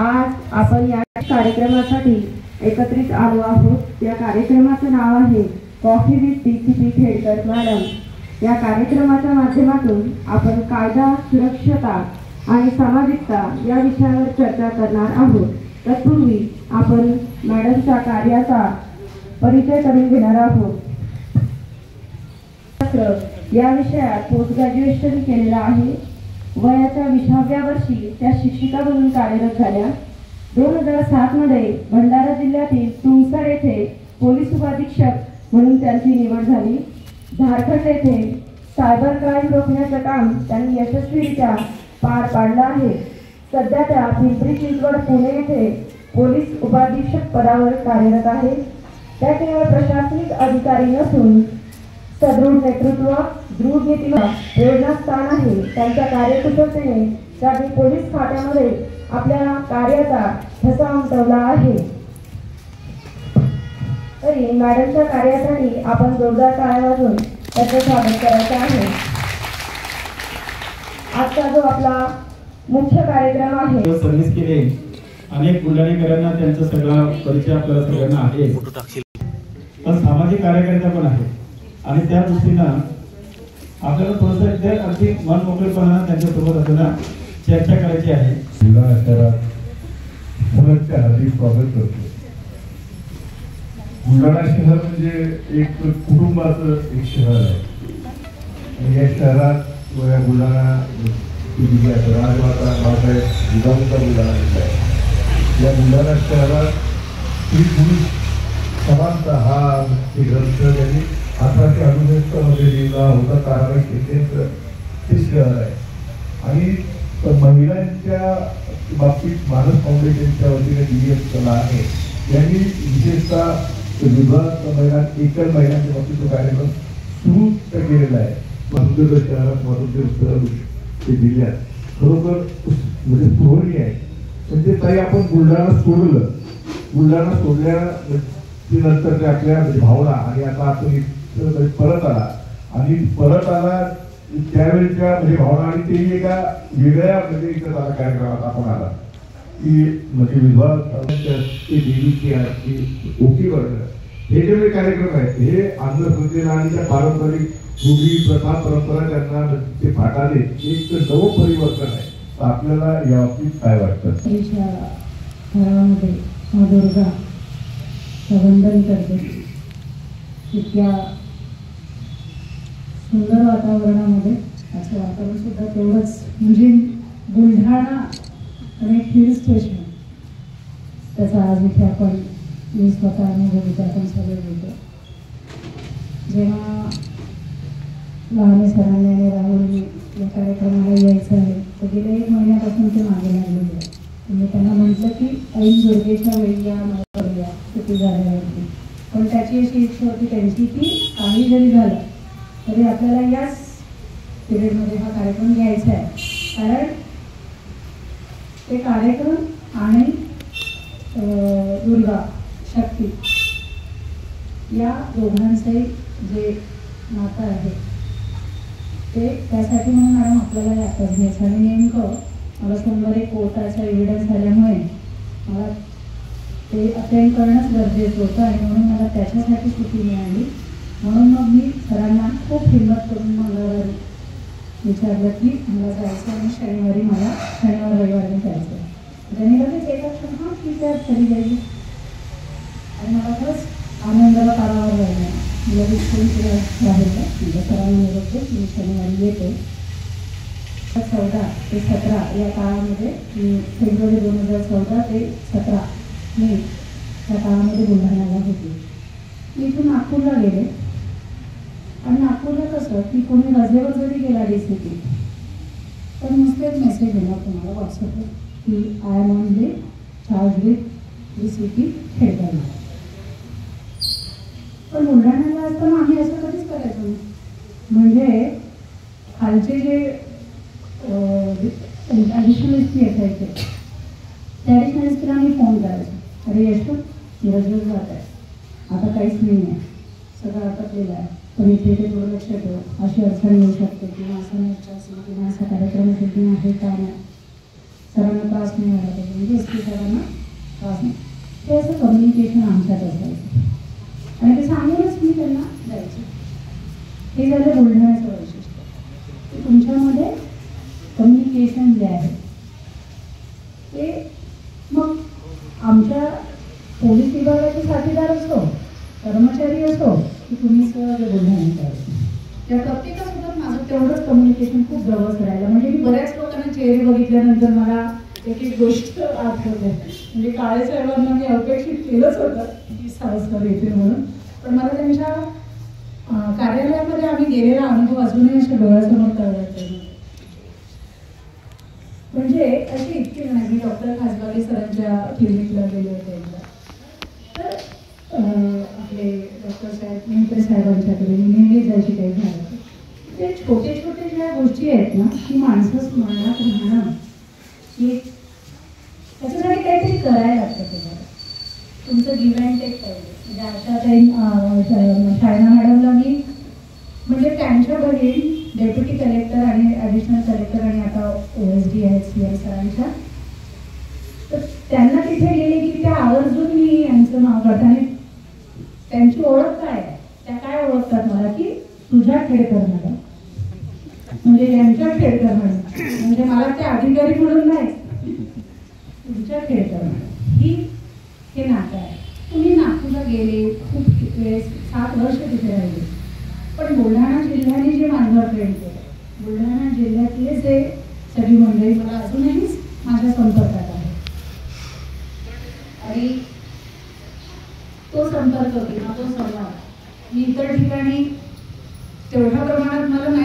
आज आपण या कार्यक्रमासाठी एकत्रित आलो आहोत। या कार्यक्रमाचे नाव आहे coffee with DCP Khedkar madam. या कार्यक्रमाच्या माध्यमातून आपण कायदा, सुरक्षता आणि सामाजिकता या विषयावर चर्चा करणार आहोत। तत्पूर्वी आपण मॅडमच्या कार्याचा परिचय करून घेणार आहोत। या विषयात पोस्ट ग्रॅज्युएशन केलेला आहे। वयाच्या 20व्या वर्षी त्या शिक्षिका म्हणून कार्यरत झाल्या। 2007 मध्ये भंडारा जिल्ह्यातील तुमसर येथे पोलीस उपाधीक्षक म्हणून त्यांची निवड झाली। झारखंड येथे सायबर क्राईम रोखण्याचे काम त्यांनी यशस्वीरित्या पार पाडले आहे। सध्या त्या पिंपरी चिंचवड पुणे येथे पोलीस उपाधीक्षक पदावर कार्यरत आहे। त्या केवळ प्रशासनिक अधिकारी नसून सदृढ नेतृत्व, दृढ नीतिमत्ता प्रेरणास्थान आहे। त्यांच्या कार्यकुशलतेने त्यांनी पोलीस खात्यामध्ये आपल्या कार्याचा ठसा उमटवला आहे। तरी मॅडमच्या कार्यासाठी आपण जोरदार टाळ्या वाजवून त्याचे स्वागत करायचे आहे। आजचा जो आपला मुख्य कार्यक्रम आहे, सर्व्हिस केले अनेक बुलढाणेकरांना त्यांचा सगळा परिचय आपल्याला सगळ्यांना आहे। पण सामाजिक कार्यकर्ता पण आहे आणि त्या दृष्टीनं आपल्याला थोडंसं अगदी मन मोकळेपणानं त्यांच्यासोबत आपल्याला चर्चा करायची आहे। बुलढाणा शहरात हार्दिक स्वागत करतो। बुलढाणा शहर म्हणजे एक कुटुंबाचं एक शहर आहे आणि या शहरात बुलढाणा राजमाता बाबासाहेब जिजाऊंचा बुलढाणा जिल्हा आहे। या बुलढाणा शहरात स्त्री पुरुष समानता हा ग्रंथ त्यांनी 1868 मध्ये लिहिला होता। कारण ते शहर आहे आणि महिलांच्या बाबतीत मानस फाउंडेशनच्या वतीने DF कला आहे। यांनी विशेषतः विभाग महिला एकल महिलांच्या बाबतीत तो कार्यक्रम सुरू केलेला आहे। स्वातंत्र्य शहरात स्वातंत्र्य ते जिल्ह्यात खरोखर म्हणजे सोहळी आहे। म्हणजे ताई आपण बुलढाणा सोडलं, बुलढाणा सोडल्यानंतर ते आपल्या भावना आणि आता आपण परत आला आणि परत आला त्यावेळेच्या म्हणजे भावना आणि ते एका वेगळ्या म्हणजे इथं आला कार्यक्रमात आपण आला की म्हणजे विभाग ते देवीची आरती ओटी करणं हे जे कार्यक्रम आहेत हे आंध्र प्रदेश आणि त्या पारंपरिक रूढी प्रथा परंपरा त्यांना ते फाटाले एक नवं परिवर्तन आहे। तर आपल्याला या बाबतीत काय वाटतं? दुर्गा वंदन करते इतक्या सुंदर वातावरणामध्ये असं वातावरण सुद्धा तेवढंच म्हणजे बुलढाणा आणि हिल स्टेशन त्याचा आज इथे आपण मी स्वतः अनुभव आपण सगळे बोलतो। जेव्हा लहाने सरांनी आणि राहुलने या कार्यक्रमाला यायचं आहे तर गेल्या 1 महिन्यापासून ते मागे लागलेले आहे। मी त्यांना म्हटलं की ऐन दुर्गेच्या वेळी या मला करूया सुट्टी झाल्यावरती, पण त्याची अशी इच्छा होती त्यांची की काही जरी झालं तरी आपल्याला याच पिरियडमध्ये हा कार्यक्रम घ्यायचा आहे। कारण ते कार्यक्रम आणि दुर्गा शक्ती या दोघांचे जे नातं आहे ते त्यासाठी म्हणून मॅडम आपल्याला यातच घ्यायचं आणि नेमकं मला सोमवारी कोर्टाचा एव्हिडन्स झाल्यामुळे मला ते अटेंड करणंच गरजेचं होतं आणि म्हणून मला त्याच्यासाठी सुट्टी मिळाली। म्हणून मग मी सरांना खूप हिंमत करून मंगळवारी विचारलं की मला जायचं आणि शनिवार रविवारी जायचं। त्यांनी लगेच एका हां ठीक आहे तरी जाईल आणि मला खरंच आनंदाला पारावर राहिला। मी लगेच फोन केला राहिलं म्हणजे सरांना निरोप मी शनिवारी येते। 14 ते 17 या काळामध्ये मी फेब्रुवारी 2014 ते 17 मे या काळामध्ये बुलढाण्याला होते। मी इथून नागपूरला गेले आणि नागपूरला कसं की कोणी रजेवर जरी गेला DCP तर नुसतेच मेसेज येणार तुम्हाला व्हॉट्सअपवर की I am on the charge with DCP Khedkar. पण बुलढाण्याला असताना आम्ही असं कधीच करायचो नाही। म्हणजे खालचे जे ॲडिशनल एसपी असायचे त्या ॲडिशनल एसपीला आम्ही फोन करायचो, अरे यशवंत रजेवर जात आहे, आता काहीच नाही आहे, सगळं आटपलेलं आहे, पण इथे ते थोडं लक्ष ठेवा, अशी अडचण येऊ शकते किंवा असं नाही किंवा असा कार्यक्रम आहे काय नाही। सरांना त्रास नाही व्हायला पाहिजे, म्हणजे एस पी सरांना त्रास नाही, ते असं कम्युनिकेशन आमच्यात असायचं आणि ते सांगूनच मी त्यांना द्यायचे. हे झालं बुलढाण्याचं वैशिष्ट्य की तुमच्यामध्ये कम्युनिकेशन जे आहे ते मग आमच्या पोलीस विभागाचे साथीदार असो, कर्मचारी असो की तुम्ही सगळे बुलढाण्याचे असो, त्या प्रत्येकासोबत माझं तेवढंच कम्युनिकेशन खूप जवळ राहिलं. म्हणजे मी बऱ्याच लोकांना चेहरे बघितल्यानंतर मला एक एक गोष्ट आठवते. म्हणजे काळे साहेबांना मी अपेक्षित केलंच होतं की सावस्कर येतील म्हणून, पण मला त्यांच्या कार्यालयामध्ये आम्ही गेलेला अनुभव अजूनही अशा डोळ्यासमोर तळत. म्हणजे अशी इतकी नाही, मी डॉक्टर खासबागे सरांच्या क्लिनिकला गेले होते एकदा, तर आपले डॉक्टर साहेब मेहते साहेबांच्याकडे मी नेहमी जायची काही झालं ते छोटे छोटे ज्या गोष्टी आहेत ना की माणसं स्मरणात राहणं की त्याच्यासाठी काहीतरी करायला लागतं. तुम्हाला तुमचं गिव्ह अँड टेक पाहिजे. म्हणजे अशा काही शायना मॅडमला मी म्हणजे त्यांच्या बहीण डेप्युटी कलेक्टर आणि ॲडिशनल कलेक्टर आणि आता OSD आहेत CM सरांच्या, तर त्यांना तिथे गेले की त्या आवर्जून मी यांचं नाव काढते आणि त्यांची ओळख काय आहे, त्या काय ओळखतात मला की तुझ्या खेडकर मॅडम, म्हणजे यांच्या खेडकर मॅडम, म्हणजे मला ते अधिकारी म्हणून नाही, तुमच्या खेडकर मॅडम ही हे नातं आहे. तुम्ही नागपूरला गेले खूप वेळेस 7 वर्ष तिथे राहिले, पण बुलढाणा जिल्ह्याने जे माझ्यावर प्रेम केलं, बुलढाणा जिल्ह्यातले जे सगळी मंडळी मला अजूनही माझ्या संपर्कात आहे आणि तो संपर्क किंवा तो संवाद मी इतर ठिकाणी तेवढ्या प्रमाणात मला नाही